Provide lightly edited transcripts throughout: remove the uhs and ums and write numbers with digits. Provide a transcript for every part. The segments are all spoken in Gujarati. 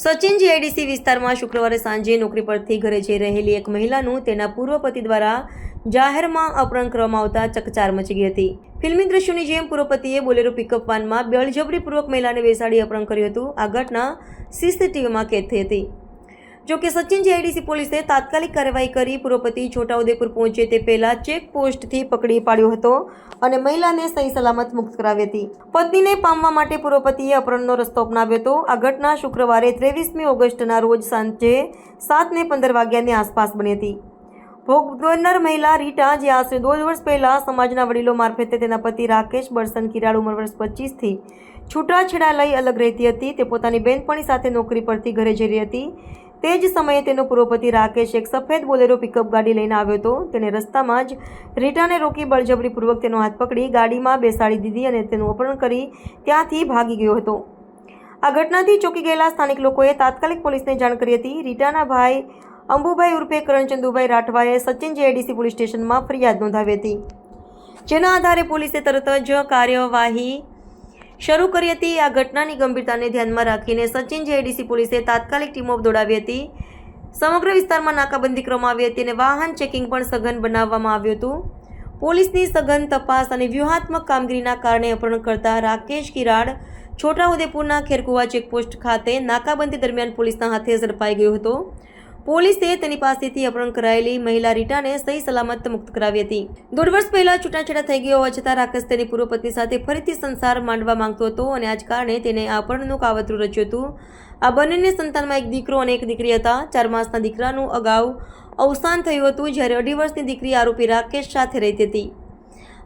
સચિન જીઆઈડીસી વિસ્તારમાં શુક્રવારે સાંજે નોકરી પરથી ઘરે જઈ રહેલી એક મહિલાનું તેના પૂર્વ પતિ દ્વારા જાહેરમાં અપહરણ કરવામાં આવતા ચકચાર મચી ગઈ હતી। ફિલ્મી દ્રશ્યોની જેમ પૂર્વ પતિએ બોલેરો પિકઅપ વાનમાં બળજબરીપૂર્વક મહિલાને બેસાડી અપહરણ કર્યું હતું। આ ઘટના સીસીટીવીમાં કેદ થઈ હતી। જોકે સચિન જીઆઈડીસી પોલીસે તાત્કાલિક કાર્યવાહી કરી પૂર્વ પતિ છોટાઉદેપુર પહોંચે તે પહેલા ચેકપોસ્ટથી પકડી પાડ્યો હતો અને મહિલાને સહી સલામત મુક્ત કરાવી હતી। પત્નીને પામવા માટે પૂર્વ પતિએ અપહરણનો રસ્તો અપનાવ્યો હતો। આ ઘટના શુક્રવારે 23મી ઓગસ્ટના રોજ સાંજે 7:15 વાગ્યાની આસપાસ બની હતી। ભોગ બનનાર મહિલા રીટા, જે આશરે 2 વર્ષ પહેલા સમાજના વડીલો મારફતે તેના પતિ રાકેશ બરસન કિરાડ ઉંમર વર્ષ 25થી છૂટાછેડા લઈ અલગ રહેતી હતી। તે પોતાની બહેનપણી સાથે નોકરી પરથી ઘરે જઈ રહી હતી। તે જ સમયે તેનો પૂર્વ પતિ રાકેશ એક સફેદ બોલેરો પિકઅપ ગાડી લઈને આવ્યો હતો। તેણે રસ્તામાં જ રીટાને રોકી બળજબરીપૂર્વક તેનો હાથ પકડી ગાડીમાં બેસાડી દીધી અને તેનું અપહરણ કરી ત્યાંથી ભાગી ગયો હતો। આ ઘટનાથી ચોંકી ગયેલા સ્થાનિક લોકોએ તાત્કાલિક પોલીસને જાણ કરી હતી। રીટાના ભાઈ અંબુભાઈ ઉર્ફે કરણચંદુભાઈ રાઠવાએ સચિન જીઆઈડીસી પોલીસ સ્ટેશનમાં ફરિયાદ નોંધાવી હતી, જેના આધારે પોલીસે તરત જ કાર્યવાહી શરૂ કરી હતી। આ ઘટનાની ગંભીરતાને ધ્યાનમાં રાખીને સચિન જીઆઈડીસી પોલીસે તાત્કાલિક ટીમો દોડાવી હતી। સમગ્ર વિસ્તારમાં નાકાબંધી કરવામાં આવી હતી અને વાહન ચેકિંગ પણ સઘન બનાવવામાં આવ્યું હતું। પોલીસની સઘન તપાસ અને વ્યૂહાત્મક કામગીરીના કારણે અપહરણકર્તા રાકેશ કિરાડ છોટાઉદેપુરના ખેરકુવા ચેકપોસ્ટ ખાતે નાકાબંધી દરમિયાન પોલીસના હાથે ઝડપાઈ ગયો હતો। પોલીસે તેની પાસેથી અપહરણ કરાયેલી મહિલા રીટાને સહી સલામત મુક્ત કરાવી હતી। 1.5 વર્ષ પહેલા છૂટાછેડા થઈ ગયો હોવા છતાં રાકેશ તેની પૂર્વ પત્ની સાથે ફરીથી સંસાર માંડવા માંગતો હતો અને આ જ કારણે તેને આ અપહરણનું કાવતરું રચ્યું હતું। આ બંનેને સંતાનમાં એક દીકરો અને એક દીકરી હતા। 4 માસના દીકરાનું અગાઉ અવસાન થયું હતું, જ્યારે 2.5 વર્ષની દીકરી આરોપી રાકેશ સાથે રહેતી હતી।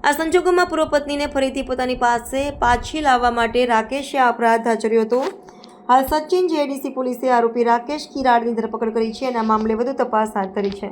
આ સંજોગોમાં પૂર્વ પત્નીને ફરીથી પોતાની પાસે પાછી લાવવા માટે રાકેશે આ અપરાધ આચર્યો હતો। હાલ સચિન જીઆઈડીસી પોલીસે આરોપી રાકેશ કિરાડની ધરપકડ કરી છે અને આ મામલે વધુ તપાસ હાથ ધરી છે।